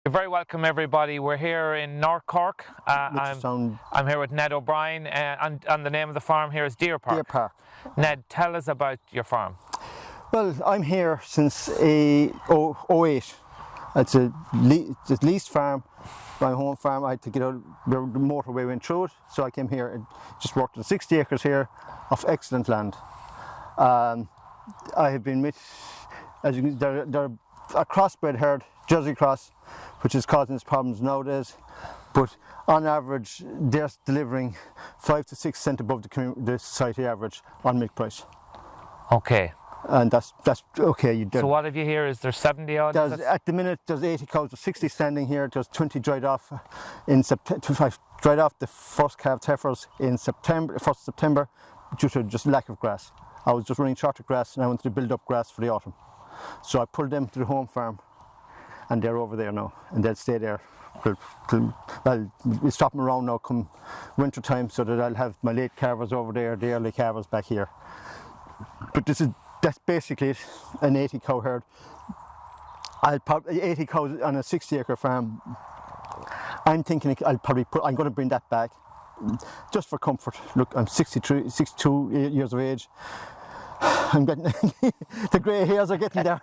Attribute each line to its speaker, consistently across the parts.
Speaker 1: You're very welcome, everybody. We're here in North Cork. I'm here with Ned O'Brien, and the name of the farm here is Deer Park.
Speaker 2: Deer Park.
Speaker 1: Ned, tell us about your farm.
Speaker 2: Well, I'm here since 08. It's a leased farm, my home farm. I had to get out, the motorway went through it, so I came here and just worked on 60 acres here of excellent land. I have been with, as you can, they're a crossbred herd, Jersey cross, which is causing us problems nowadays. But on average, they're delivering 5 to 6 cents above the society average on milk price.
Speaker 1: Okay.
Speaker 2: And that's okay. You do.
Speaker 1: So what have you here? Is there 70 odd?
Speaker 2: At the minute, there's 80 cows, there's 60 standing here. There's 20 dried off in September. 25 dried off the first calf heifers in September, 1st September, due to just lack of grass. I was just running short of grass, and I wanted to build up grass for the autumn. So I pulled them to the home farm, and they're over there now, and they'll stay there. Well, we'll stop them around now come winter time, so that I'll have my late calvers over there, the early calvers back here. But that's basically it, an 80 cow herd. I'll probably 80 cows on a 60 acre farm. I'm thinking I'm going to bring that back just for comfort. Look, I'm 62 years of age. I'm getting the grey hairs are getting there.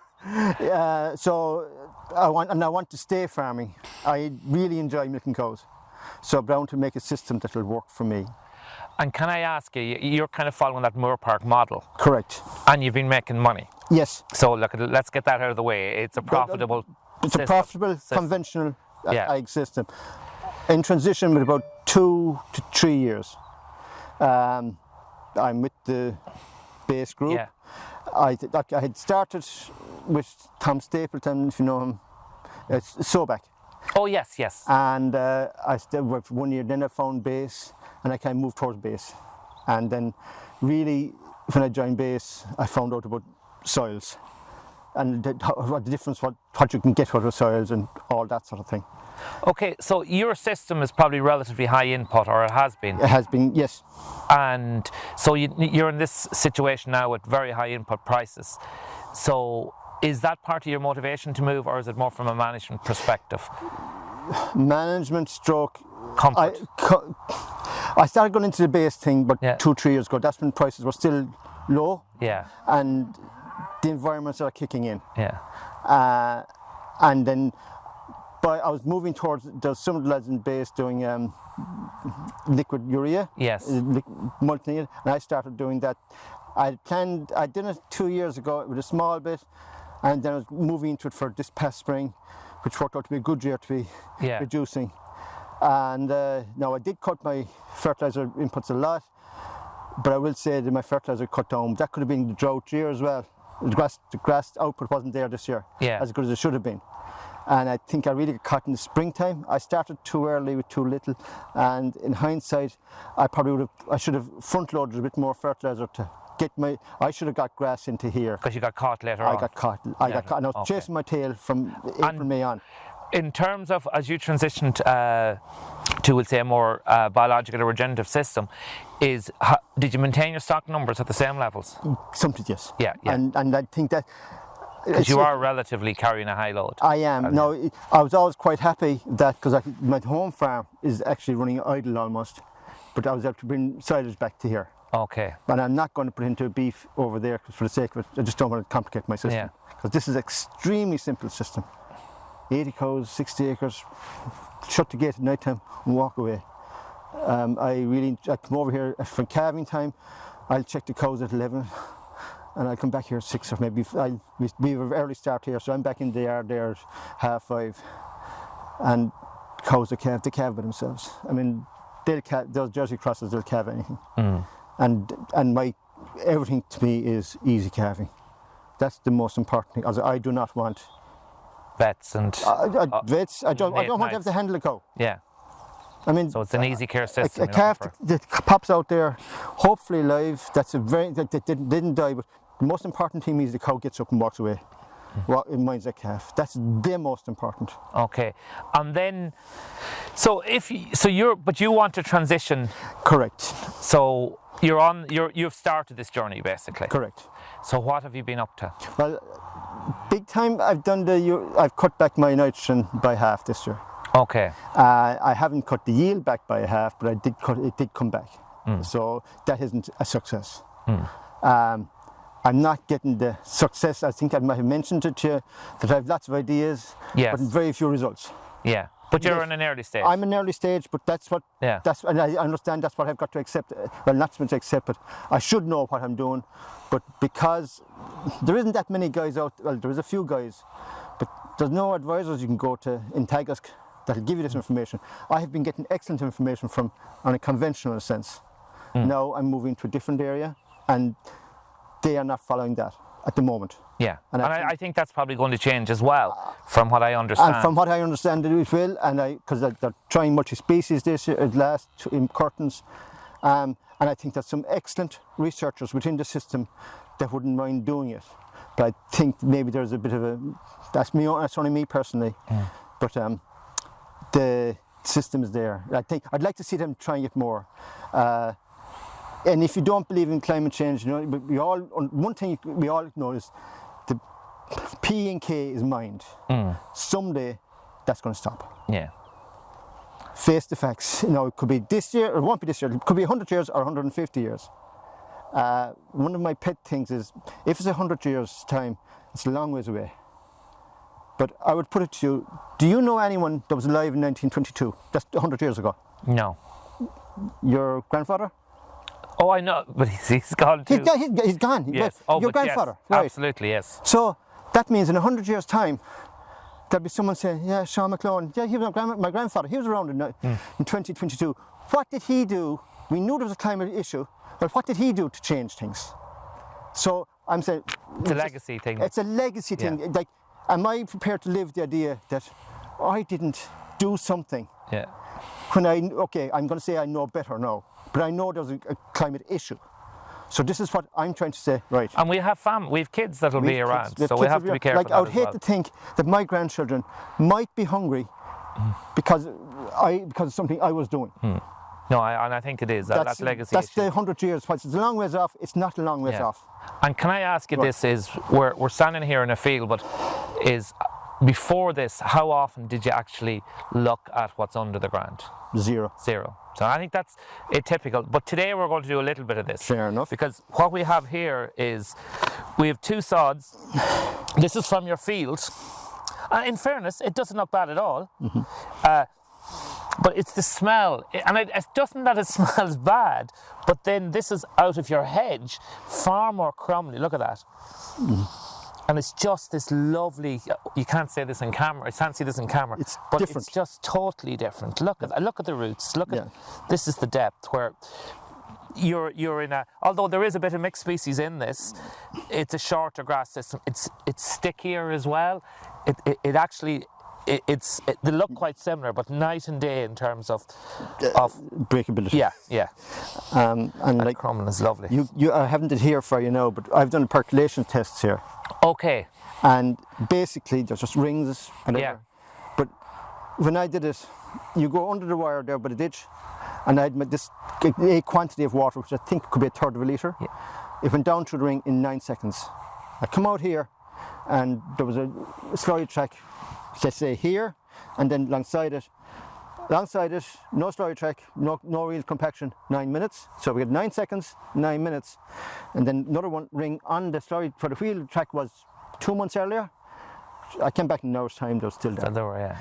Speaker 2: So I want to stay farming. I really enjoy milking cows, so I'm bound to make a system that will work for me.
Speaker 1: And can I ask you, you're kind of following that Moor Park model?
Speaker 2: Correct.
Speaker 1: And you've been making money?
Speaker 2: Yes.
Speaker 1: So look, let's get that out of the way. It's a profitable
Speaker 2: system. Conventional egg system. In transition with about 2 to 3 years. I'm with the base group. Yeah. I had started with Tom Stapleton, if you know him. It's Soback.
Speaker 1: Oh yes, yes.
Speaker 2: And I stayed with 1 year, then I found base, and I kind of moved towards base. And then really, when I joined base, I found out about soils and the difference, what you can get out of soils and all that sort of thing.
Speaker 1: Okay, so your system is probably relatively high input, or it has been?
Speaker 2: It has been, yes.
Speaker 1: And so you're in this situation now with very high input prices. So is that part of your motivation to move, or is it more from a management perspective?
Speaker 2: Management stroke
Speaker 1: comfort.
Speaker 2: I started going into the base thing, but 2-3 years ago. That's when prices were still low.
Speaker 1: Yeah.
Speaker 2: And the environment started kicking in.
Speaker 1: Yeah.
Speaker 2: And then, but I was moving towards. There's some of the lads in base doing liquid urea.
Speaker 1: Yes.
Speaker 2: Mulching it, and I started doing that. I did it 2 years ago with a small bit, and then I was moving into it for this past spring, which worked out to be a good year to be reducing. And now I did cut my fertilizer inputs a lot, but I will say that my fertilizer cut down. That could have been the drought year as well. The grass output wasn't there this year as good as it should have been. And I think I really got caught in the springtime. I started too early with too little, and in hindsight, I should have front loaded a bit more fertilizer to get I should have got grass into here.
Speaker 1: Because you got caught later on.
Speaker 2: I got caught. And I was chasing my tail from April, May on.
Speaker 1: In terms of, as you transitioned to, we'll say, a more biological or regenerative system, did you maintain your stock numbers at the same levels?
Speaker 2: Something, yes.
Speaker 1: Yeah.
Speaker 2: And I think that...
Speaker 1: Because you are relatively carrying a high load.
Speaker 2: I am. No, I was always quite happy that, because my home farm is actually running idle almost, but I was able to bring silage back to here.
Speaker 1: Okay.
Speaker 2: But I'm not going to put into a beef over there for the sake of it. I just don't want to complicate my system. Because this is an extremely simple system. 80 cows, 60 acres, shut the gate at night time and walk away. I come over here for calving time. I'll check the cows at 11 and I'll come back here at 6, or maybe we have an early start here, so I'm back in the yard there at 5:30. And cows they calve by themselves. I mean, those Jersey crosses, they'll calve anything. And everything to me is easy calving. That's the most important thing. I do not want
Speaker 1: vets and
Speaker 2: vets. I don't want to have to handle a cow.
Speaker 1: Yeah.
Speaker 2: I mean,
Speaker 1: so it's an easy care system.
Speaker 2: A calf that pops out there, hopefully live. That didn't die. But the most important thing is the cow gets up and walks away. It minds that calf. That's the most important.
Speaker 1: Okay, and then, but you want to transition.
Speaker 2: Correct.
Speaker 1: So you've started this journey basically.
Speaker 2: Correct.
Speaker 1: So what have you been up to?
Speaker 2: Well, Big time. I've cut back my nitrogen by half this year.
Speaker 1: Okay.
Speaker 2: I haven't cut the yield back by half, but it did come back. So that isn't a success. I'm not getting the success. I think I might have mentioned it to you that I have lots of ideas,
Speaker 1: Yes.
Speaker 2: but very few results.
Speaker 1: Yeah. But you're in an early stage.
Speaker 2: I'm in early stage, but and I understand that's what I've got to accept. Well, not so much accept, but I should know what I'm doing. But because there isn't that many guys out, well, there's a few guys, but there's no advisors you can go to in Tagask that'll give you this information. I have been getting excellent information from on a conventional sense. Now I'm moving to a different area, and they are not following that at the moment.
Speaker 1: Yeah, and I think that's probably going to change as well, from what I understand.
Speaker 2: And from what I understand, it will, and because they're trying multi-species this year, in curtains, and I think there's some excellent researchers within the system that wouldn't mind doing it. But I think maybe there's a bit of that's only me personally, but the system is there. I think I'd like to see them trying it more. And if you don't believe in climate change, one thing we all know is the P and K is mind. Someday that's going to stop.
Speaker 1: Yeah.
Speaker 2: Face the facts. It could be this year, or it won't be this year. It could be 100 years or 150 years. One of my pet things is, if it's 100 years' time, it's a long ways away. But I would put it to you, do you know anyone that was alive in 1922? That's 100 years ago.
Speaker 1: No.
Speaker 2: Your grandfather?
Speaker 1: Oh, I know, but he's gone too.
Speaker 2: He's gone.
Speaker 1: Yes.
Speaker 2: Your grandfather.
Speaker 1: Yes,
Speaker 2: right.
Speaker 1: Absolutely, yes.
Speaker 2: So that means in 100 years' time, there'll be someone saying, yeah, Sean McClone, yeah, he was my grandfather. He was around in 2022. What did he do? We knew there was a climate issue, but what did he do to change things? So I'm saying...
Speaker 1: It's a legacy thing.
Speaker 2: It's a legacy thing.
Speaker 1: Yeah.
Speaker 2: Like, am I prepared to live the idea that I didn't do something?
Speaker 1: Yeah.
Speaker 2: When I'm going to say I know better now, but I know there's a climate issue. So this is what I'm trying to say, right?
Speaker 1: And we have we have kids that'll be around, so we have to be careful.
Speaker 2: Like, I would hate to think that my grandchildren might be hungry because of something I was doing.
Speaker 1: No, and I think it is. That's legacy.
Speaker 2: That's
Speaker 1: issue.
Speaker 2: the 100 years. It's a long ways off. It's not a long ways off.
Speaker 1: And can I ask you this, is we're standing here in a field, but before this, how often did you actually look at what's under the ground?
Speaker 2: Zero.
Speaker 1: So I think that's atypical. But today we're going to do a little bit of this.
Speaker 2: Fair enough.
Speaker 1: Because what we have here is, we have two sods. This is from your field. In fairness, it doesn't look bad at all. But it's the smell, and it doesn't that it smells bad, but then this is out of your hedge, far more crumbly. Look at that. And it's just this lovely, you can't say this in camera, I can't see this in camera, but
Speaker 2: different.
Speaker 1: It's just totally different. Look at the roots, this is the depth where you're in although there is a bit of mixed species in this, it's a shorter grass system, it's stickier as well, it actually, they look quite similar, but night and day in terms of
Speaker 2: breakability.
Speaker 1: Yeah.
Speaker 2: And like
Speaker 1: crumbling is lovely.
Speaker 2: I haven't it here for you now, but I've done percolation tests here.
Speaker 1: Okay.
Speaker 2: And basically there's just rings, whatever.
Speaker 1: Yeah.
Speaker 2: But when I did it, you go under the wire there by the ditch, and I had a quantity of water, which I think could be 1/3 of a litre.
Speaker 1: Yeah.
Speaker 2: It went down through the ring in 9 seconds. I come out here, and there was a slurry track, let's say here, and then alongside it, no slurry track, no real compaction, 9 minutes. So we had 9 seconds, 9 minutes, and then another one ring on the slurry, for the wheel track was 2 months earlier. I came back in an hour's time, they were still there.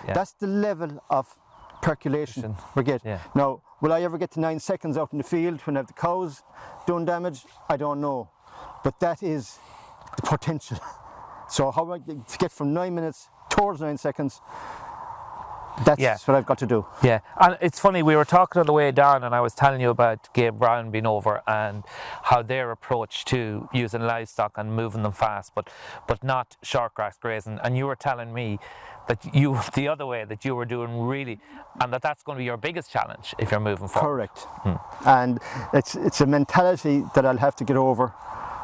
Speaker 1: Yeah.
Speaker 2: That's the level of percolation we get.
Speaker 1: Yeah.
Speaker 2: Now, will I ever get to 9 seconds out in the field when I have the cows doing damage? I don't know, but that is the potential. So how I get from 9 minutes towards 9 seconds, that's what I've got to do.
Speaker 1: Yeah, and it's funny, we were talking on the way down and I was telling you about Gabe Brown being over and how their approach to using livestock and moving them fast, but not short grass grazing, and you were telling me that you, the other way, that you were doing really, and that's going to be your biggest challenge if you're moving forward.
Speaker 2: Correct. And it's a mentality that I'll have to get over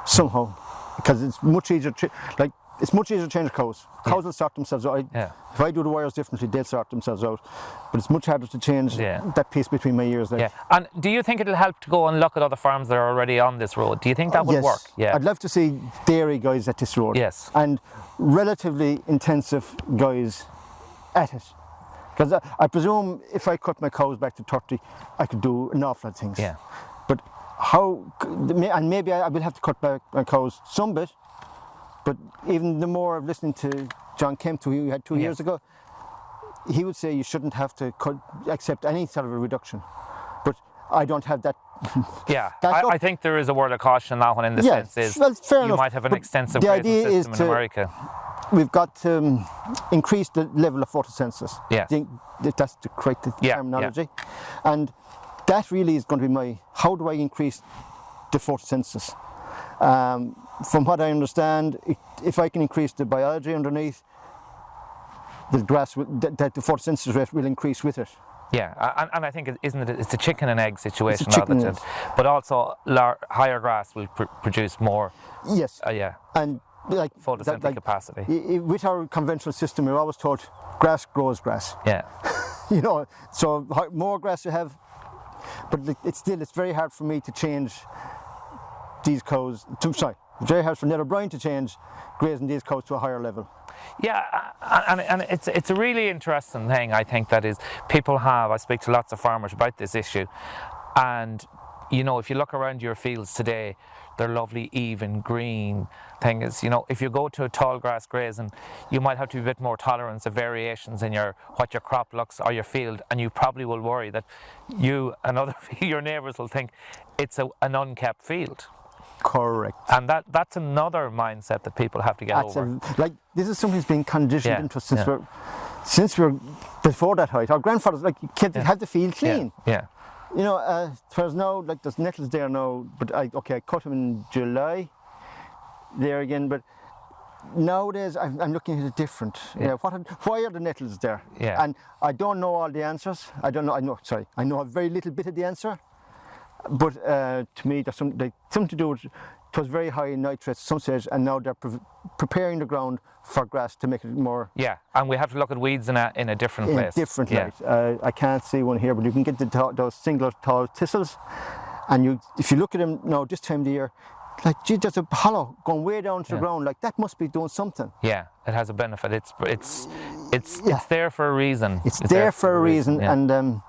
Speaker 2: somehow, because it's much easier to, like, it's much easier to change cows. Cows will sort themselves out. If I do the wires differently, they'll sort themselves out. But it's much harder to change that piece between my ears. Like.
Speaker 1: Yeah. And do you think it'll help to go and look at other farms that are already on this road? Do you think that would work? Yeah.
Speaker 2: I'd love to see dairy guys at this road.
Speaker 1: Yes.
Speaker 2: And relatively intensive guys at it. Because I presume if I cut my cows back to 30, I could do an awful lot of things.
Speaker 1: Yeah.
Speaker 2: But how, and maybe I will have to cut back my cows some bit, but even the more of listening to John Kemp, who we had 2 years ago, he would say you shouldn't have to accept any sort of a reduction. But I don't have that.
Speaker 1: Yeah, I think there is a word of caution in that one in the sense is
Speaker 2: fair
Speaker 1: you
Speaker 2: enough.
Speaker 1: might have an
Speaker 2: But
Speaker 1: extensive
Speaker 2: the
Speaker 1: grazing
Speaker 2: idea
Speaker 1: system
Speaker 2: is
Speaker 1: in America.
Speaker 2: We've got to increase the level of photosynthesis.
Speaker 1: Yeah.
Speaker 2: I think that's the correct terminology. And that really is going to be how do I increase the photosynthesis? From what I understand, if I can increase the biology underneath, the grass, the photosynthesis rate will increase with it.
Speaker 1: Yeah, and I think it's a chicken and egg situation,
Speaker 2: it's a chicken and egg.
Speaker 1: But also higher grass will produce more.
Speaker 2: Yes. And like
Speaker 1: photosynthetic capacity.
Speaker 2: With our conventional system, we're always told grass grows grass.
Speaker 1: Yeah.
Speaker 2: You know, so more grass you have, but it's very hard for me to change these cows. Very hard for Ned O'Brien to change grazing these cows to a higher level.
Speaker 1: Yeah, and it's a really interesting thing, I think, that is I speak to lots of farmers about this issue, and you know, if you look around your fields today, they're lovely, even, green. Thing is, you know, if you go to a tall grass grazing, you might have to be a bit more tolerant of variations in what your crop looks or your field, and you probably will worry that you and your neighbours will think it's an unkept field.
Speaker 2: Correct.
Speaker 1: And that's another mindset that people have to get over.
Speaker 2: This is something that's been conditioned into us since we're before that height. Our grandfathers had the field clean.
Speaker 1: Yeah.
Speaker 2: You know, whereas now, there's nettles there now, but I cut them in July. There again, but nowadays I'm looking at it different. Why are the nettles there?
Speaker 1: Yeah.
Speaker 2: And I don't know all the answers. I know a very little bit of the answer. But to me, there's something to do with it was very high in nitrates at some stage, and now they're preparing the ground for grass to make it more. Yeah,
Speaker 1: and we have to look at weeds in a different place.
Speaker 2: Different light. I can't see one here, but you can get those single tall thistles, and if you look at them now this time of the year, there's a hollow going way down to the ground. That must be doing something.
Speaker 1: Yeah, it has a benefit. It's there for a reason.
Speaker 2: It's there for a reason, and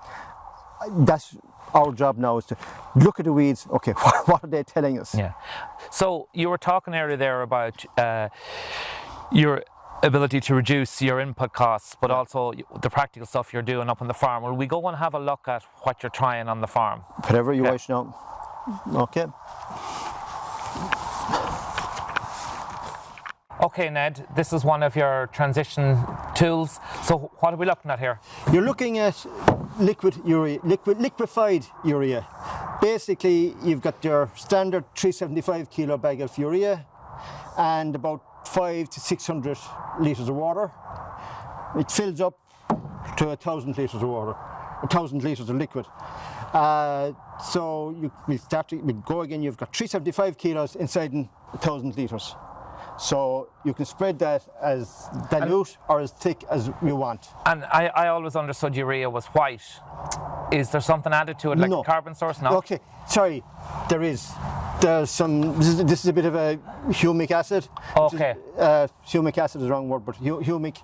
Speaker 2: that's our job now, is to look at the weeds. Okay, what are they telling us?
Speaker 1: Yeah. So you were talking earlier there about your ability to reduce your input costs, but also the practical stuff you're doing up on the farm. Will we go and have a look at what you're trying on the farm?
Speaker 2: Whatever you wish now. Okay.
Speaker 1: Okay, Ned, this is one of your transition tools. So what are we looking at here?
Speaker 2: You're looking at liquefied urea. Basically, you've got your standard 375 kilo bag of urea and about 500 to 600 litres of water. It fills up to 1,000 litres of water, 1,000 litres of liquid. So we go again. You've got 375 kilos inside 1,000 litres. So you can spread that as dilute or as thick as you want.
Speaker 1: And I always understood urea was white. Is there something added to it, like a carbon source? No.
Speaker 2: Okay, sorry, there is. There's some. This is a bit of a humic acid.
Speaker 1: Okay.
Speaker 2: Humic acid is the wrong word, but humic,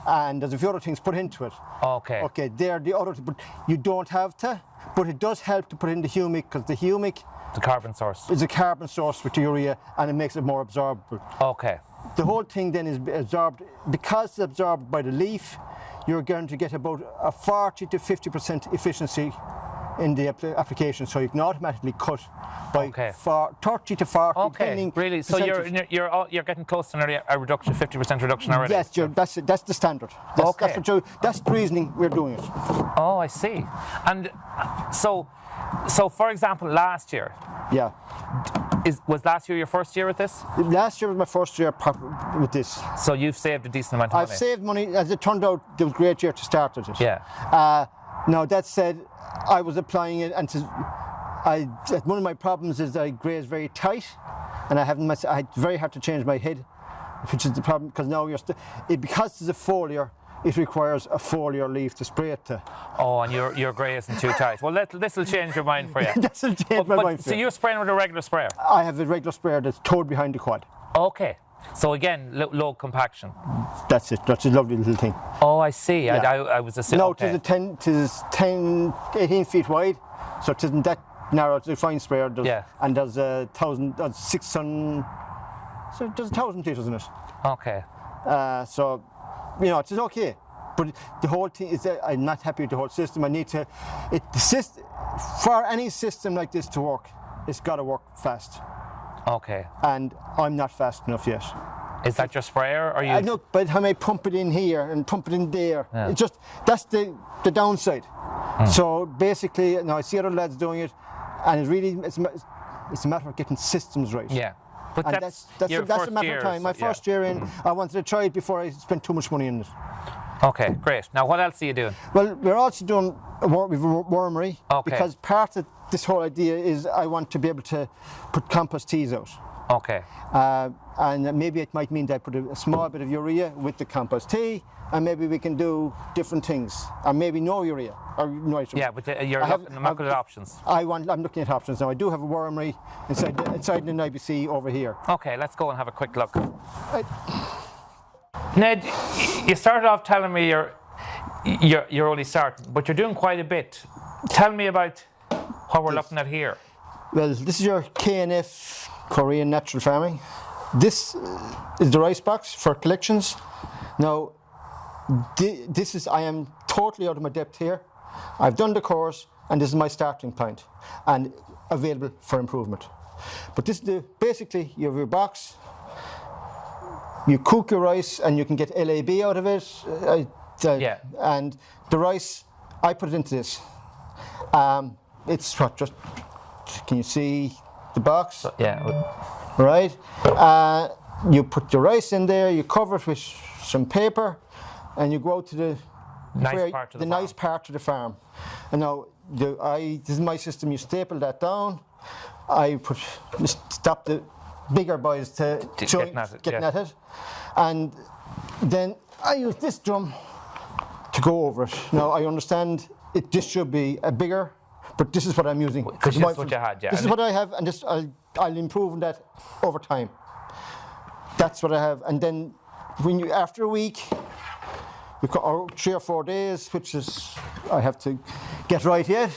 Speaker 2: and there's a few other things put into it.
Speaker 1: Okay.
Speaker 2: Okay, they're the other, but you don't have to. But it does help to put in the humic, because the humic.
Speaker 1: The carbon source.
Speaker 2: It's a carbon source with the urea, and it makes it more absorbable.
Speaker 1: Okay.
Speaker 2: The whole thing then is absorbed, because it's absorbed by the leaf. You're going to get about a 40 to 50% efficiency in the application, so you can automatically cut by 30 to 40.
Speaker 1: Okay, really? So you're getting close to a reduction, 50% reduction already?
Speaker 2: Yes, that's the standard. That's the reasoning we're doing it.
Speaker 1: Oh, I see. And so for example, last year.
Speaker 2: Yeah.
Speaker 1: Was last year your first year with this?
Speaker 2: Last year was my first year with this.
Speaker 1: So you've saved a decent amount of money?
Speaker 2: I've saved money. As it turned out, it was a great year to start with it.
Speaker 1: Yeah.
Speaker 2: Now, that said, I was applying it, and one of my problems is that I graze very tight, and it's very hard to change my head which is the problem because now because it's a foliar, it requires a foliar leaf to spray it to.
Speaker 1: Oh, and your grey isn't too tight. Well, this will change your mind for you.
Speaker 2: This will change my mind for
Speaker 1: So
Speaker 2: you.
Speaker 1: you're spraying with a regular sprayer?
Speaker 2: I have a regular sprayer that's towed behind the quad.
Speaker 1: Okay. So again, low compaction.
Speaker 2: That's it. That's a lovely little thing.
Speaker 1: Oh, I see.
Speaker 2: Yeah.
Speaker 1: I was assuming.
Speaker 2: No,
Speaker 1: Okay.
Speaker 2: it is 18 feet wide, so it isn't that narrow. It's a fine sprayer.
Speaker 1: Yeah.
Speaker 2: And there's 600, so there's 1,000 litres in it.
Speaker 1: Okay.
Speaker 2: So, you know, it's okay. But the whole thing is that I'm not happy with the whole system. I need to, for any system like this to work, it's got to work fast.
Speaker 1: Okay.
Speaker 2: And I'm not fast enough yet.
Speaker 1: Is that your sprayer, or you?
Speaker 2: I know, by the time I pump it in here and pump it in there,
Speaker 1: Yeah.
Speaker 2: it's just, that's the downside. So basically, now I see other lads doing it, and it's a matter of getting systems right.
Speaker 1: Yeah. But
Speaker 2: And
Speaker 1: that's
Speaker 2: that's a matter of time. My first year in, I wanted to try it before I spent too much money in it.
Speaker 1: Okay, great. Now, what else are you doing?
Speaker 2: Well, we're also doing we've a wormery,
Speaker 1: Okay.
Speaker 2: because part of this whole idea is I want to be able to put compost teas out.
Speaker 1: Okay.
Speaker 2: And maybe it might mean that I put a small bit of urea with the compost tea, and maybe we can do different things, or maybe no urea or no nitrogen.
Speaker 1: Yeah, but you're looking at options.
Speaker 2: I'm looking at options now. I do have a wormery inside the IBC over here.
Speaker 1: Okay, let's go and have a quick look. Ned, you started off telling me you're only starting, but you're doing quite a bit. Tell me about what we're looking at here.
Speaker 2: Well, this is your KNF, Korean Natural Farming. This is the rice box for collections. Now, I am totally out of my depth here. I've done the course, and this is my starting point, and available for improvement. But this is basically, you have your box, you cook your rice, and you can get LAB out of it.
Speaker 1: Yeah.
Speaker 2: And the rice, I put it into this. It's what, just, can you see the box?
Speaker 1: Yeah.
Speaker 2: Right? You put your rice in there, you cover it with some paper, and you go out to the
Speaker 1: Nice part of the farm.
Speaker 2: nice part of the farm. And now, this is my system. You staple that down. I stop the bigger boys to getting at it, and then I use this drum to go over it. Now I understand this should be a bigger, but this is what I'm using.
Speaker 1: Because this is what you had, yeah.
Speaker 2: This is what I have, and I'll improve on that over time. That's what I have, and then after a week, or 3 or 4 days, which is I have to get right yet.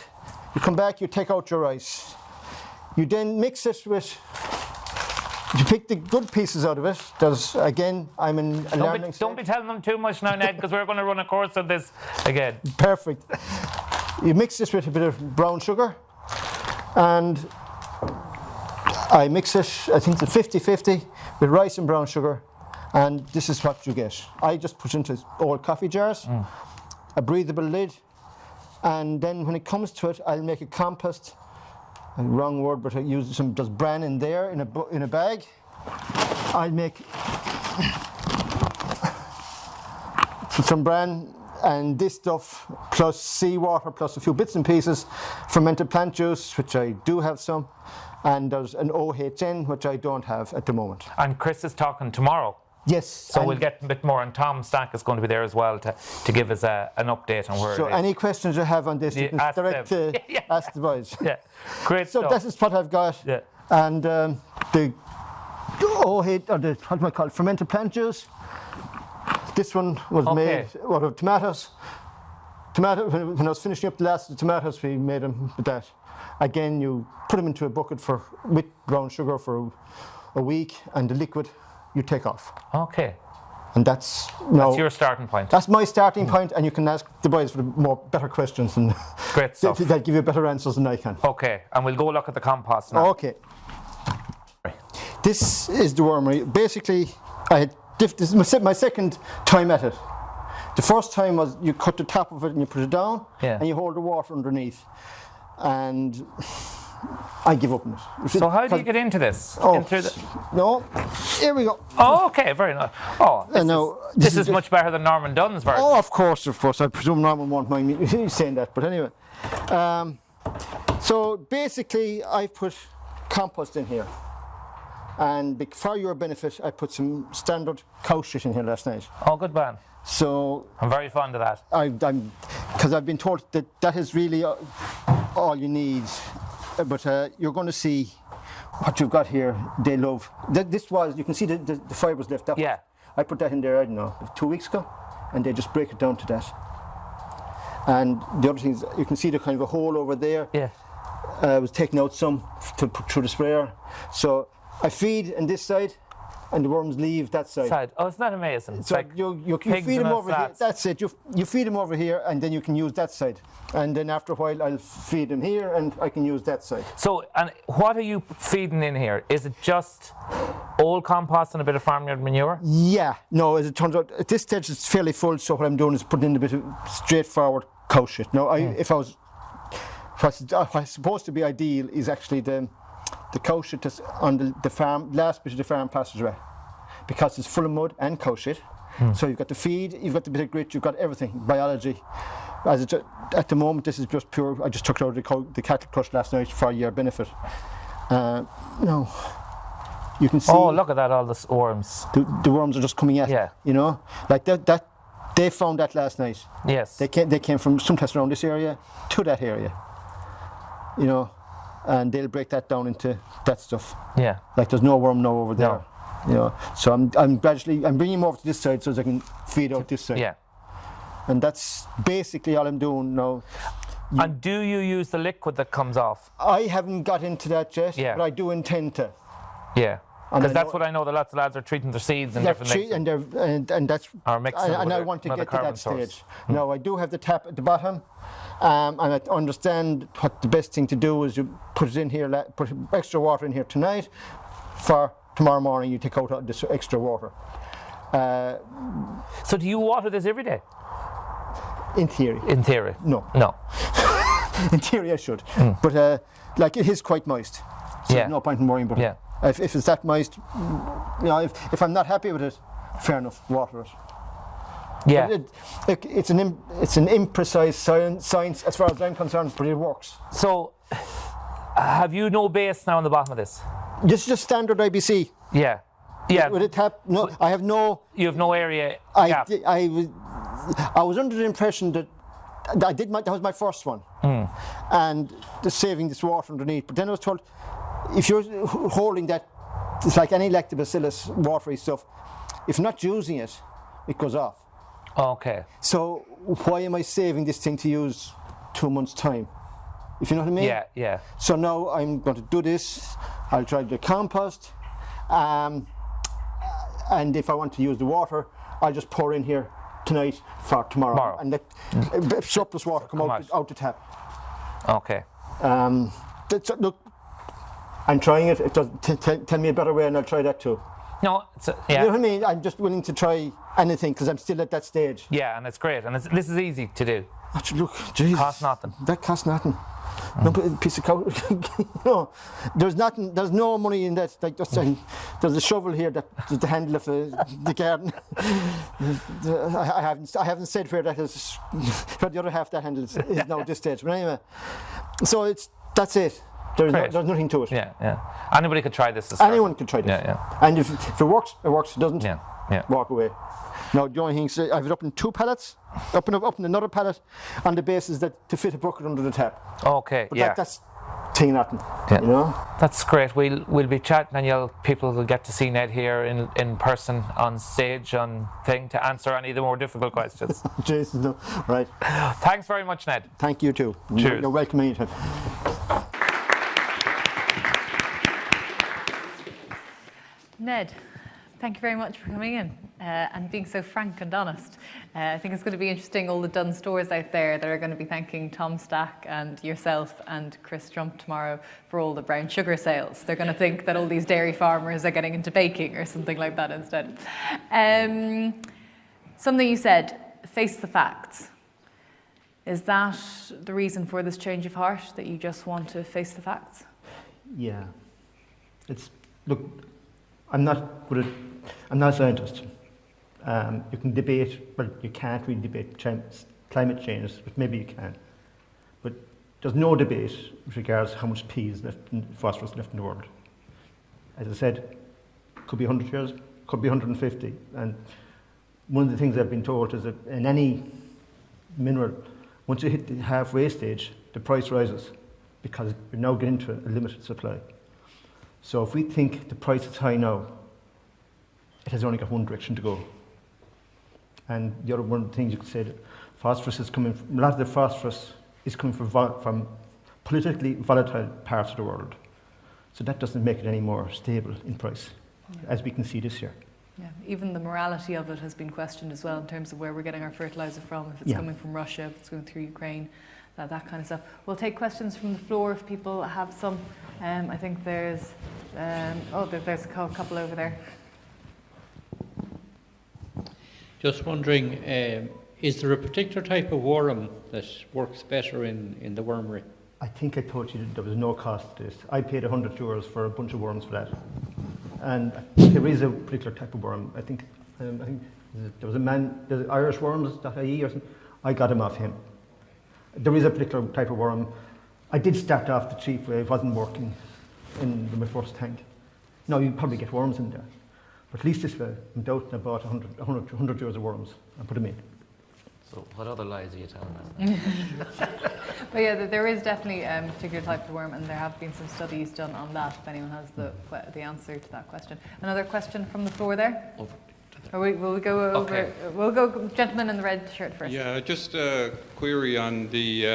Speaker 2: You come back, you take out your rice. You then mix it with. You pick the good pieces out of it. Again, I'm in a learning stage.
Speaker 1: Don't be telling them too much now, Ned, because we're going to run a course on this again.
Speaker 2: Perfect. You mix this with a bit of brown sugar, and I mix it, I think it's 50-50 with rice and brown sugar, and this is what you get. I just put it into old coffee jars, a breathable lid, and then when it comes to it, I'll make a compost. Wrong word, but I use just bran in there in a bag. I'll make some bran and this stuff plus seawater plus a few bits and pieces, fermented plant juice, which I do have some, and there's an OHN, which I don't have at the moment.
Speaker 1: And Chris is talking tomorrow.
Speaker 2: Yes.
Speaker 1: So we'll get a bit more, and Tom Stack is going to be there as well to give us an update on where
Speaker 2: So
Speaker 1: it is.
Speaker 2: any questions you have on this, you can
Speaker 1: ask
Speaker 2: direct
Speaker 1: them.
Speaker 2: to ask the boys.
Speaker 1: Yeah, great
Speaker 2: So
Speaker 1: stuff.
Speaker 2: this is what I've got.
Speaker 1: Yeah.
Speaker 2: And the what do I call it, fermented plant juice. This one was made out of tomatoes. When I was finishing up the last of the tomatoes, we made them with that. Again, you put them into a bucket with brown sugar for a week, and the liquid you take off.
Speaker 1: Okay.
Speaker 2: And that's
Speaker 1: your starting point.
Speaker 2: That's my starting point, and you can ask the boys for better questions, and
Speaker 1: Great stuff.
Speaker 2: they'll give you better answers than I can.
Speaker 1: Okay, and we'll go look at the compost now.
Speaker 2: Okay. This is the wormery. Basically, this is my second time at it. The first time was you cut the top of it and you put it down, and you hold the water underneath. And I give up on it.
Speaker 1: So how do you get into this?
Speaker 2: No, here we go.
Speaker 1: Oh, okay, very nice. Oh, this is much better than Norman Dunn's version.
Speaker 2: Oh, of course. I presume Norman won't mind me saying that, but anyway. So basically, I put compost in here. And for your benefit, I put some standard cow shit in here last night.
Speaker 1: Oh, good man.
Speaker 2: So
Speaker 1: I'm very fond of that.
Speaker 2: because I've been told that is really all you need. But you're going to see what you've got here. They love. This was, you can see the fibres left.
Speaker 1: Yeah.
Speaker 2: I put that in there, I don't know, 2 weeks ago, and they just break it down to that. And the other thing is, you can see the kind of a hole over there.
Speaker 1: Yeah.
Speaker 2: I was taking out some to put through the sprayer. So I feed on this side, and the worms leave that side.
Speaker 1: Oh, isn't that amazing?
Speaker 2: So
Speaker 1: like
Speaker 2: you feed them over here. That's it. You feed them over here, and then you can use that side. And then after a while, I'll feed them here, and I can use that side.
Speaker 1: So, and what are you feeding in here? Is it just old compost and a bit of farmyard manure?
Speaker 2: Yeah. No, as it turns out, at this stage it's fairly full. So what I'm doing is putting in a bit of straightforward cow shit. Now, what's supposed to be ideal is actually the cow shit that's on the farm, last bit of the farm passageway, because it's full of mud and cow shit. So you've got the feed, you've got the bit of grit, you've got everything, biology. At the moment, this is just pure. I just took it out of the cattle crush last night for your benefit. No, you can see.
Speaker 1: Oh, look at that! All the worms.
Speaker 2: The worms are just coming at.
Speaker 1: Yeah.
Speaker 2: You know, like that. They found that last night.
Speaker 1: Yes.
Speaker 2: They came from someplace around this area to that area. You know, and they'll break that down into that stuff.
Speaker 1: Yeah.
Speaker 2: Like there's no worm now over there.
Speaker 1: No.
Speaker 2: You know, so I'm bringing them over to this side so as I can feed out this side.
Speaker 1: Yeah.
Speaker 2: And that's basically all I'm doing now.
Speaker 1: And do you use the liquid that comes off?
Speaker 2: I haven't got into that yet,
Speaker 1: Yeah.
Speaker 2: but I do intend to.
Speaker 1: Yeah.
Speaker 2: And
Speaker 1: Because that's what I know that lots of lads are treating their seeds and different things.
Speaker 2: And that's
Speaker 1: Or mixing it with
Speaker 2: I want to
Speaker 1: another
Speaker 2: get to
Speaker 1: carbon
Speaker 2: that
Speaker 1: source.
Speaker 2: stage. Now I do have the tap at the bottom, and I understand what the best thing to do is you put it in here, put extra water in here tonight. For tomorrow morning, you take out this extra water.
Speaker 1: So do you water this every day?
Speaker 2: In theory,
Speaker 1: In theory?
Speaker 2: no.
Speaker 1: No.
Speaker 2: In theory, I should, but like it is quite moist. So
Speaker 1: Yeah.
Speaker 2: there's no point in worrying about
Speaker 1: Yeah.
Speaker 2: it. If it's that moist, you know, if I'm not happy with it, fair enough, water it.
Speaker 1: Yeah.
Speaker 2: It's an imprecise science as far as I'm concerned, but it works.
Speaker 1: So, have you no base now on the bottom of this?
Speaker 2: This is just standard IBC.
Speaker 1: Yeah. Yeah.
Speaker 2: With a tap, no, I have no.
Speaker 1: You have no area gap.
Speaker 2: I was under the impression that that was my first one, and saving this water underneath. But then I was told, if you're holding that, it's like any lactobacillus watery stuff. If you're not using it, it goes off.
Speaker 1: Okay.
Speaker 2: So why am I saving this thing to use 2 months' time? If you know what I mean?
Speaker 1: Yeah, yeah.
Speaker 2: So now I'm going to do this. I'll try the compost, and if I want to use the water, I'll just pour in here tonight for tomorrow. And let surplus water come out the tap.
Speaker 1: Okay.
Speaker 2: Look, I'm trying it. It does tell me a better way, and I'll try that too.
Speaker 1: No,
Speaker 2: You know what I mean? I'm just willing to try anything because I'm still at that stage.
Speaker 1: Yeah, and it's great, and this is easy to do.
Speaker 2: Look, Jesus,
Speaker 1: Costs nothing.
Speaker 2: That costs nothing. No piece of cow. No, there's nothing. There's no money in that. Like there's a shovel here that's the handle of the garden. I haven't said where that is. Where the other half that handle is now at this stage. But anyway, so that's it. There's nothing to it.
Speaker 1: Yeah, yeah. Anybody could try this.
Speaker 2: Anyone can try this.
Speaker 1: Yeah, yeah.
Speaker 2: And if it works, it works. If it doesn't,
Speaker 1: Yeah, yeah.
Speaker 2: walk away. Now the only thing is, I have it up in 2 pallets, up in another pallet, on the basis that to fit a bucket under the tap.
Speaker 1: Okay,
Speaker 2: But
Speaker 1: yeah.
Speaker 2: that's thing nothing.
Speaker 1: Yeah.
Speaker 2: You know.
Speaker 1: That's great. We'll be chatting, and people will get to see Ned here in person on stage to answer any of the more difficult questions.
Speaker 2: Jason, no. Right.
Speaker 1: Thanks very much, Ned.
Speaker 2: Thank you too.
Speaker 1: Cheers.
Speaker 2: You're welcome anytime.
Speaker 3: Ned, thank you very much for coming in and being so frank and honest. I think it's going to be interesting, all the Dunn stores out there that are going to be thanking Tom Stack and yourself and Chris Trump tomorrow for all the brown sugar sales. They're going to think that all these dairy farmers are getting into baking or something like that instead. Something you said, face the facts. Is that the reason for this change of heart, that you just want to face the facts?
Speaker 2: Yeah. Look, I'm not a scientist. You can debate, well, you can't really debate climate change, but maybe you can. But there's no debate with regards to how much phosphorus left in the world. As I said, could be 100 years, could be 150. And one of the things I've been told is that in any mineral, once you hit the halfway stage, the price rises because you're now getting to a limited supply. So if we think the price is high now, it has only got one direction to go. And the other one of the things you could say that phosphorus is coming from, a lot of the phosphorus is coming from politically volatile parts of the world. So that doesn't make it any more stable in price, as we can see this year.
Speaker 3: Yeah, even the morality of it has been questioned as well in terms of where we're getting our fertilizer from, if it's coming from Russia, if it's going through Ukraine, that kind of stuff. We'll take questions from the floor if people have some. I think there's a couple over there.
Speaker 4: Just wondering, is there a particular type of worm that works better in the wormery?
Speaker 2: I think I told you that there was no cost to this. I paid €100 for a bunch of worms for that. And there is a particular type of worm. I think there was a man, the Irish worms.ie or something. I got him off him. There is a particular type of worm. I did start off the cheap way. It wasn't working in my first tank. Now you probably get worms in there. But at least this way, I'm doubting I bought 100 euros of worms and put them in.
Speaker 1: So what other lies are you telling us?
Speaker 3: But yeah, there is definitely a particular type of worm, and there have been some studies done on that, if anyone has the answer to that question. Another question from the floor there? Or will we go over? Okay. We'll go gentleman in the red shirt first.
Speaker 5: Yeah, just a query on the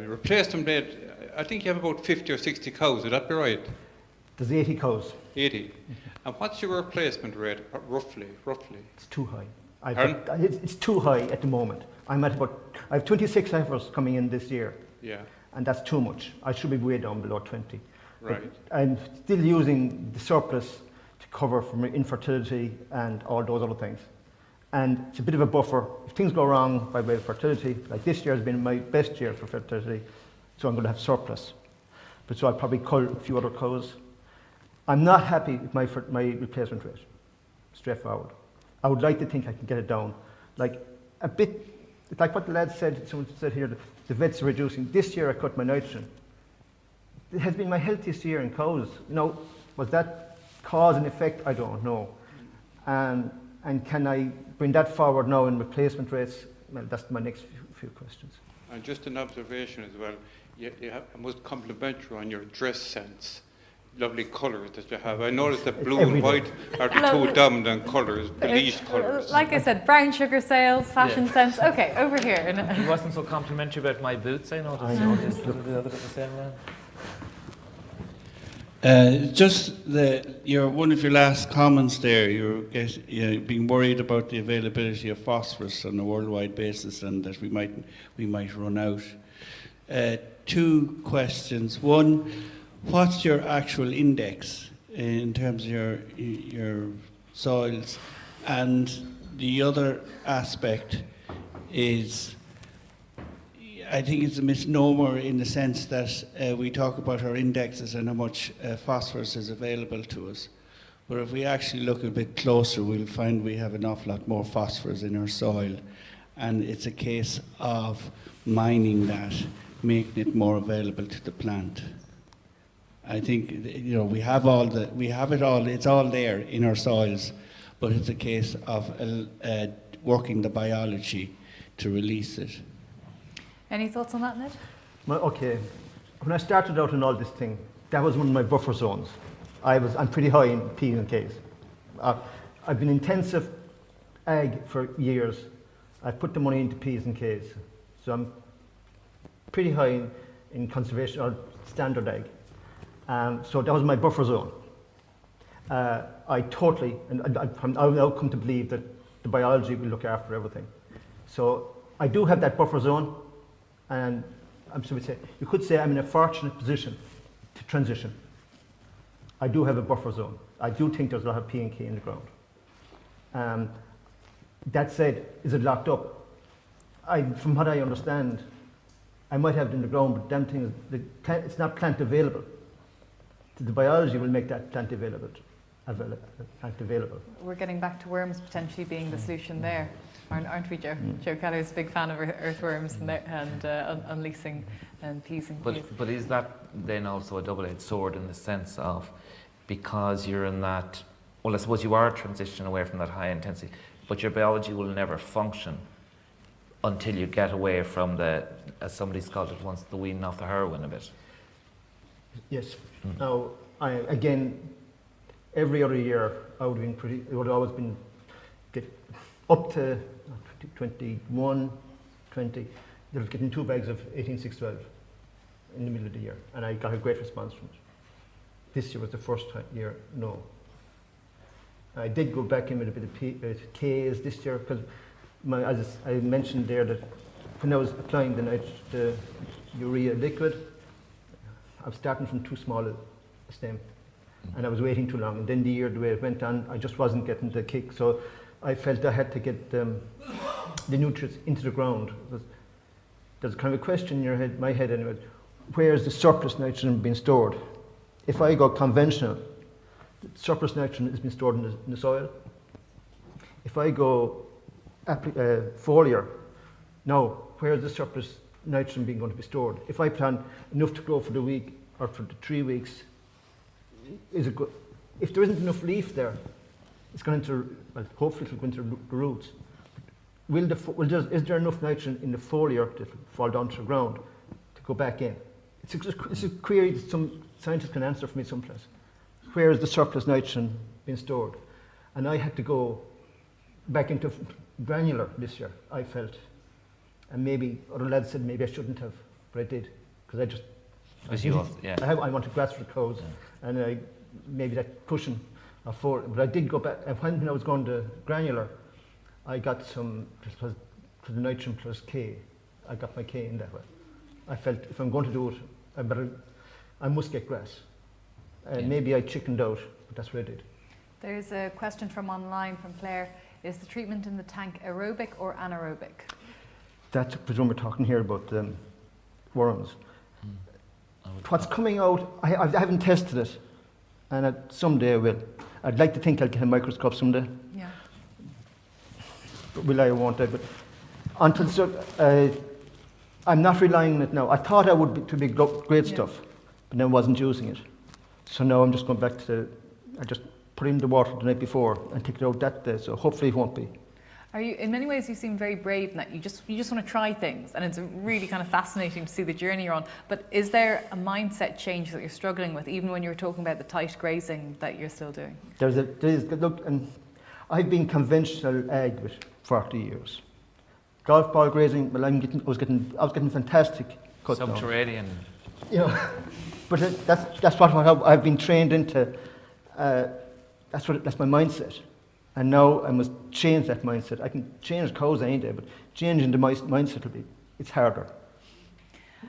Speaker 5: replacement rate. I think you have about 50 or 60 cows, would that be right?
Speaker 2: There's 80 cows.
Speaker 5: 80. And what's your replacement rate, roughly?
Speaker 2: It's too high. It's too high at the moment. I have 26 heifers coming in this year.
Speaker 5: Yeah.
Speaker 2: And that's too much. I should be way down below 20.
Speaker 5: Right.
Speaker 2: But I'm still using the surplus to cover for my infertility and all those other things. And it's a bit of a buffer. If things go wrong by way of fertility, like this year has been my best year for fertility, so I'm going to have surplus. But so I'll probably cull a few other cows. I'm not happy with my replacement rate, straightforward. I would like to think I can get it down. Like a bit, like what the lad said, someone said here, the vets are reducing. This year I cut my nitrogen. It has been my healthiest year in cows. Now, was that cause and effect? I don't know. And can I bring that forward now in replacement rates? Well, that's my next few questions.
Speaker 5: And just an observation as well. I must compliment you on your dress sense. Lovely colours that you have. I noticed that blue and white are the two dominant colours, the least colours.
Speaker 3: Like I said, brown sugar sales, fashion sense. Okay, over here.
Speaker 1: He wasn't so complimentary about my boots, I noticed. The other at the same line.
Speaker 4: Just one of your last comments there, you're being worried about the availability of phosphorus on a worldwide basis and that we might run out. Two questions. One, what's your actual index in terms of your soils? And the other aspect is, I think it's a misnomer in the sense that we talk about our indexes and how much phosphorus is available to us. But if we actually look a bit closer, we'll find we have an awful lot more phosphorus in our soil. And it's a case of mining that, making it more available to the plant. I think we have it all. It's all there in our soils, but it's a case of working the biology to release it.
Speaker 3: Any thoughts on that, Ned?
Speaker 2: Well, okay. When I started out in all this thing, that was one of my buffer zones. I'm pretty high in P's and K's. I've been intensive ag for years. I've put the money into P's and K's, so I'm pretty high in conservation or standard ag. So that was my buffer zone. I've now come to believe that the biology will look after everything. So I do have that buffer zone, and you could say I'm in a fortunate position to transition. I do have a buffer zone. I do think there's a lot of P and K in the ground. That said, is it locked up? From what I understand, I might have it in the ground, but damn thing is, it's not plant available. The biology will make that plant available.
Speaker 3: We're getting back to worms potentially being the solution there, aren't we, Joe? Joe Keller's a big fan of earthworms and unleasing P's and Q's.
Speaker 1: But is that then also a double-edged sword in the sense of, because you're in that well, I suppose you are transitioning away from that high intensity, but your biology will never function until you get away from the, as somebody's called it once, the weaning off the heroin a bit.
Speaker 2: Yes. Now, again, every other year I would have been pretty, it would have always been get up to 21, 20, they were getting 2 bags of 18-6-12 in the middle of the year, and I got a great response from it. This year was the first year, no. I did go back in with a bit of Ks this year, because as I mentioned there, that when I was applying the urea liquid, I was starting from too small a stem, and I was waiting too long. And then the way it went on, I just wasn't getting the kick. So I felt I had to get the nutrients into the ground. There's kind of a question in your head, my head anyway, where is the surplus nitrogen being stored? If I go conventional, the surplus nitrogen is being stored in the soil. If I go foliar, now where is the surplus nitrogen being going to be stored? If I plant enough to grow for the week or for the 3 weeks, is it good? If there isn't enough leaf there, it's going to, well, hopefully it'll go into the roots. Is there enough nitrogen in the foliar to fall down to the ground to go back in? It's a query that some scientists can answer for me someplace. Where is the surplus nitrogen being stored? And I had to go back into granular this year, I felt. And maybe other lads said maybe I shouldn't have, but I did, because I just. I wanted grass for the cows, and maybe that cushion of four. But I did go back, and when I was going to granular, I got some, for the nitrogen plus K, I got my K in that way. I felt if I'm going to do it, I must get grass. Maybe I chickened out, but that's what I did.
Speaker 3: There's a question from online from Claire. Is the treatment in the tank aerobic or anaerobic?
Speaker 2: That's, I presume we're talking here about worms. What's coming out, I haven't tested it, and someday I will. I'd like to think I'll get a microscope someday.
Speaker 3: Yeah.
Speaker 2: But will I or won't I? But until I'm not relying on it now. I thought I would be great stuff, but then I wasn't using it. So now I'm just going back to I just put it in the water the night before and take it out that day. So hopefully it won't be.
Speaker 3: Are you, in many ways, you seem very brave in that you just want to try things, and it's really kind of fascinating to see the journey you're on. But is there a mindset change that you're struggling with, even when you were talking about the tight grazing that you're still doing?
Speaker 2: There is look, and I've been conventional ag with 40 years. Golf ball grazing, well, I was getting fantastic cut down.
Speaker 1: Subterranean.
Speaker 2: You know, but that's what I've been trained into. That's my mindset. And now I must change that mindset. I can change cows any day, but changing the mindset it's harder.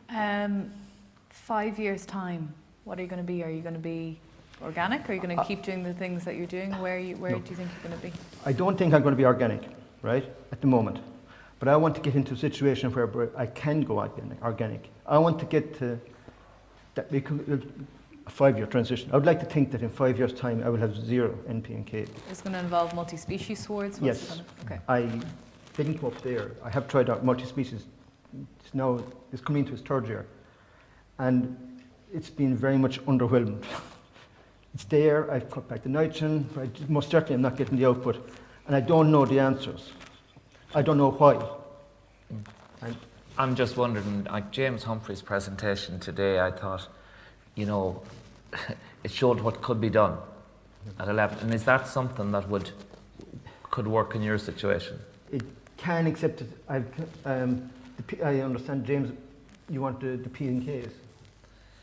Speaker 3: 5 years' time, what are you going to be? Are you going to be organic? Are you going to keep doing the things that you're doing? Where do you think you're going to be?
Speaker 2: I don't think I'm going to be organic, right, at the moment. But I want to get into a situation where I can go organic. I want to get to that a 5-year transition. I would like to think that in 5 years' time I will have 0 NP and K.
Speaker 3: It's going to involve multi-species swords?
Speaker 2: Yes.
Speaker 3: Okay.
Speaker 2: I didn't come up there. I have tried out multi-species. It's coming into its 3rd year. And it's been very much underwhelmed. It's there, I've cut back the nitrogen, but most certainly I'm not getting the output. And I don't know the answers. I don't know why.
Speaker 1: I'm just wondering, like James Humphrey's presentation today, I thought, you know, it showed what could be done at 11. And is that something that could work in your situation?
Speaker 2: It can, except that I understand, James, you want the P and Ks.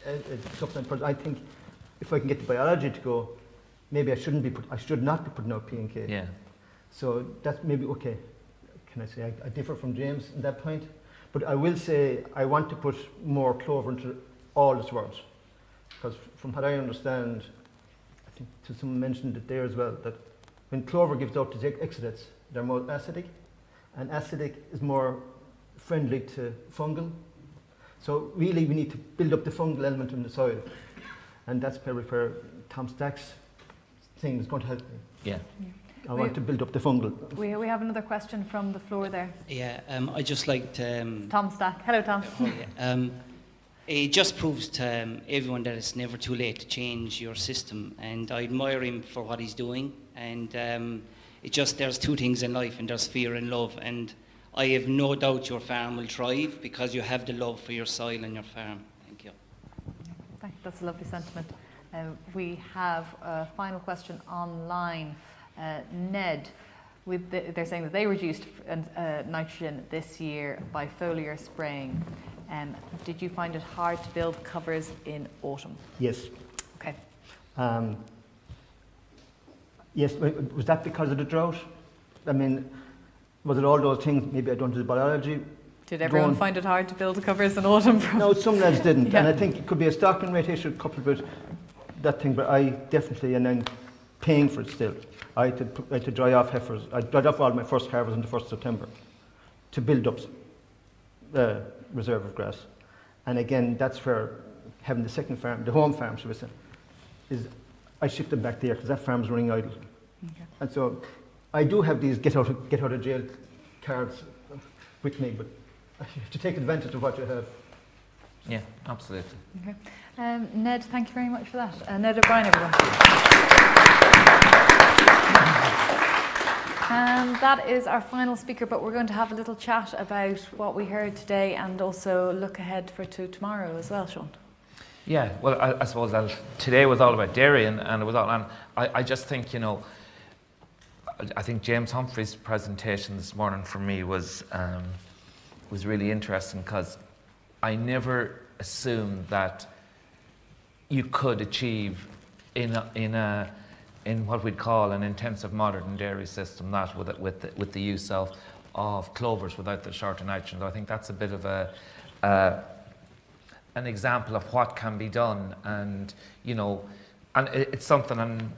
Speaker 2: I think if I can get the biology to go, maybe I should not be putting out P and K.
Speaker 1: Yeah.
Speaker 2: So that's maybe okay. Can I say I differ from James at that point? But I will say I want to put more clover into all the swards. Because from what I understand, I think someone mentioned it there as well, that when clover gives out the exudates, they're more acidic, and acidic is more friendly to fungal. So really we need to build up the fungal element in the soil. And that's where Tom Stack's thing is going to help me.
Speaker 1: Yeah.
Speaker 2: I want to build up the fungal.
Speaker 3: We have another question from the floor there.
Speaker 6: Yeah, I just like to...
Speaker 3: Tom Stack. Hello, Tom.
Speaker 6: It just proves to everyone that it's never too late to change your system, and I admire him for what he's doing. and there's two things in life, and there's fear and love, and I have no doubt your farm will thrive because you have the love for your soil and your farm. Thank you.
Speaker 3: That's a lovely sentiment. We have a final question online. Ned, they're saying that they reduced nitrogen this year by foliar spraying. Did you find it hard to build covers in autumn?
Speaker 2: Yes.
Speaker 3: Okay.
Speaker 2: Yes, was that because of the drought? I mean, was it all those things? Maybe I don't do the biology.
Speaker 3: Did everyone find it hard to build covers in autumn?
Speaker 2: No, some lads didn't.
Speaker 3: Yeah.
Speaker 2: And I think it could be a stocking rate issue coupled with that thing, but I definitely, and then paying for it still. I had to dry off heifers. I dried off all my first calves on the 1st of September to build up the reserve of grass. And again, that's where having the second farm, the home farm, should we say, is I shipped them back there because that farm's running idle.
Speaker 3: Okay.
Speaker 2: And so I do have these get out of jail cards with me, but you have to take advantage of what you have.
Speaker 1: Yeah, absolutely.
Speaker 3: Okay. Ned, thank you very much for that. Ned O'Brien, everyone. And that is our final speaker, but we're going to have a little chat about what we heard today and also look ahead to tomorrow as well, Sean.
Speaker 1: Yeah, well, I suppose today was all about dairy, and it was all. And I just think, you know, I think James Humphrey's presentation this morning for me was really interesting, because I never assumed that you could achieve in what we'd call an intensive modern dairy system that with the use of clovers without the shorter nitrogen. So I think that's a bit of an example of what can be done, and you know, and it's something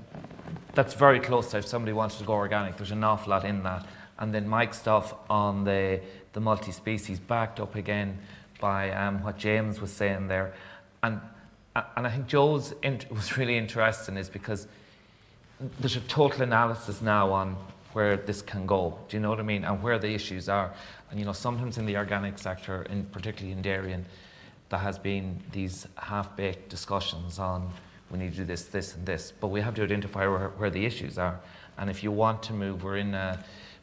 Speaker 1: that's very close to if somebody wanted to go organic. There's an awful lot in that, and then Mike's stuff on the multi-species backed up again by what James was saying there, and I think Joe's was really interesting is because there's a total analysis now on where this can go. Do you know what I mean? And where the issues are, and you know, sometimes in the organic sector, particularly in dairy, and there has been these half-baked discussions on we need to do this, this and this, but we have to identify where the issues are. And if you want to move, we're in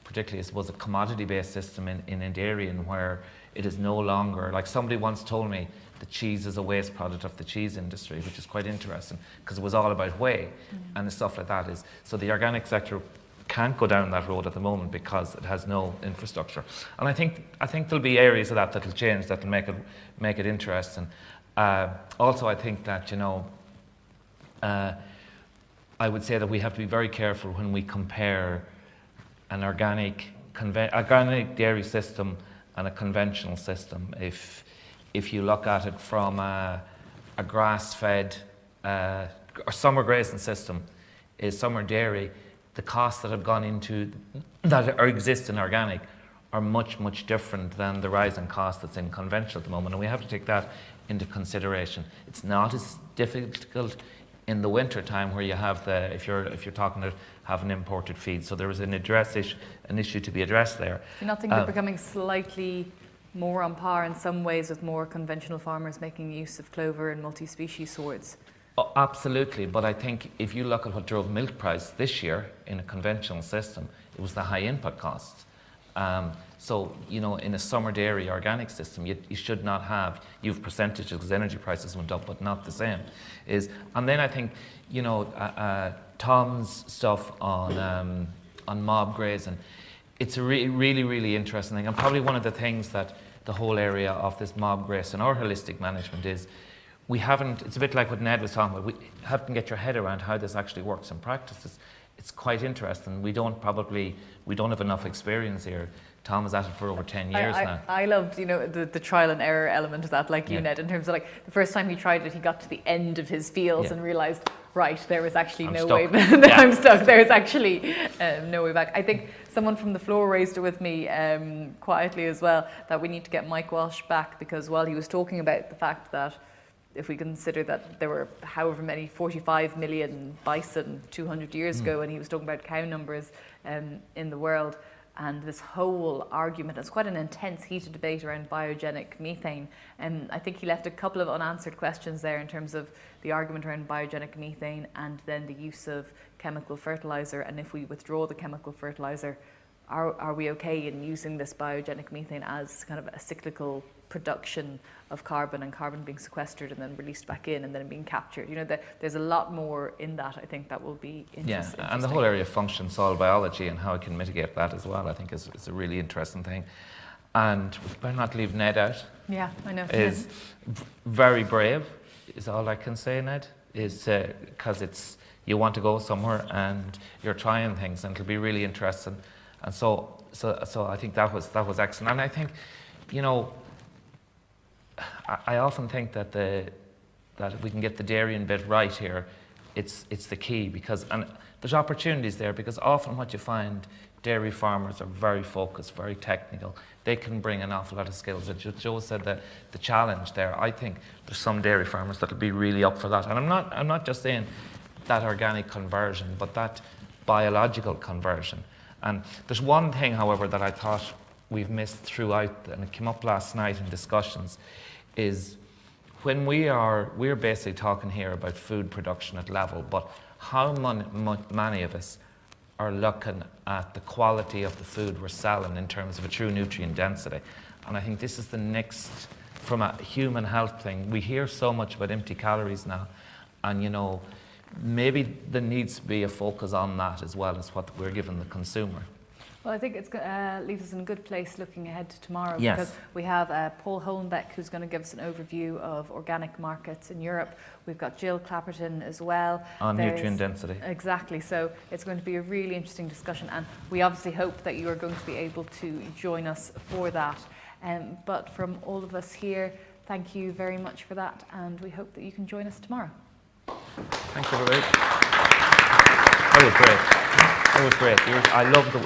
Speaker 1: particularly I suppose a commodity-based system in dairy, and where it is no longer, like somebody once told me that cheese is a waste product of the cheese industry, which is quite interesting because it was all about whey and stuff like that. So the organic sector can't go down that road at the moment because it has no infrastructure. And I think there'll be areas of that that'll change, that'll make it interesting. Also, I think that, you know, I would say that we have to be very careful when we compare an organic dairy system and a conventional system. If you look at it from a grass-fed or summer grazing system, is summer dairy, the costs that have gone into that or exist in organic are much different than the rising cost that's in conventional at the moment, and we have to take that into consideration. It's not as difficult in the winter time where you have if you're talking to have an imported feed, so there is an issue to be addressed there.
Speaker 3: Do you not think they're becoming slightly more on par in some ways with more conventional farmers making use of clover and multi-species sorts?
Speaker 1: Oh, absolutely, but I think if you look at what drove milk price this year in a conventional system, it was the high input costs. So, you know, in a summer dairy organic system, you should not have, you have percentages because energy prices went up, but not the same. And then I think, you know, Tom's stuff on mob grazing, it's a really interesting thing, and probably one of the things that the whole area of this mob graze and our holistic management is, we haven't, it's a bit like what Ned was talking about, we have to get your head around how this actually works in practice. It's quite interesting. We don't have enough experience here. Tom is at it for over 10 years now.
Speaker 3: I loved, you know, the trial and error element of that, like you, Ned, in terms of like the first time he tried it, he got to the end of his fields and realised, right, there was actually no way back. I'm stuck. There is actually no way back. I think someone from the floor raised it with me quietly as well, that we need to get Mike Walsh back, because while he was talking about the fact that if we consider that there were however many 45 million bison 200 years ago, and he was talking about cow numbers in the world, and this whole argument. It's quite an intense, heated debate around biogenic methane. And I think he left a couple of unanswered questions there in terms of the argument around biogenic methane and then the use of chemical fertilizer. And if we withdraw the chemical fertilizer, are we okay in using this biogenic methane as kind of a cyclical production of carbon, and carbon being sequestered and then released back in and then being captured? You know, there's a lot more in that, I think, that will be interesting.
Speaker 1: Yeah, and the whole area of function soil biology and how it can mitigate that as well, I think is a really interesting thing. And we better not leave Ned out.
Speaker 3: Yeah, I know.
Speaker 1: Is very brave, is all I can say, Ned, is because it's, you want to go somewhere and you're trying things, and it'll be really interesting. And so I think that was excellent. And I think, you know, I often think that if we can get the dairying bit right here, it's the key, because, and there's opportunities there, because often what you find, dairy farmers are very focused, very technical. They can bring an awful lot of skills. Joe said that the challenge there, I think there's some dairy farmers that'll be really up for that. And I'm not just saying that organic conversion, but that biological conversion. And there's one thing, however, that I thought we've missed throughout, and it came up last night in discussions, is when we're basically talking here about food production at level, but how many of us are looking at the quality of the food we're selling in terms of a true nutrient density? And I think this is the next, from a human health thing. We hear so much about empty calories now, and you know, maybe there needs to be a focus on that as well as what we're giving the consumer.
Speaker 3: Well, I think it leaves us in a good place looking ahead to tomorrow,
Speaker 1: yes,
Speaker 3: because we have Paul Hohenbeck, who's going to give us an overview of organic markets in Europe. We've got Jill Clapperton as well.
Speaker 1: On nutrient density.
Speaker 3: Exactly. So it's going to be a really interesting discussion, and we obviously hope that you are going to be able to join us for that. But from all of us here, thank you very much for that, and we hope that you can join us tomorrow.
Speaker 1: Thanks, everybody. That was great. That was great. I love the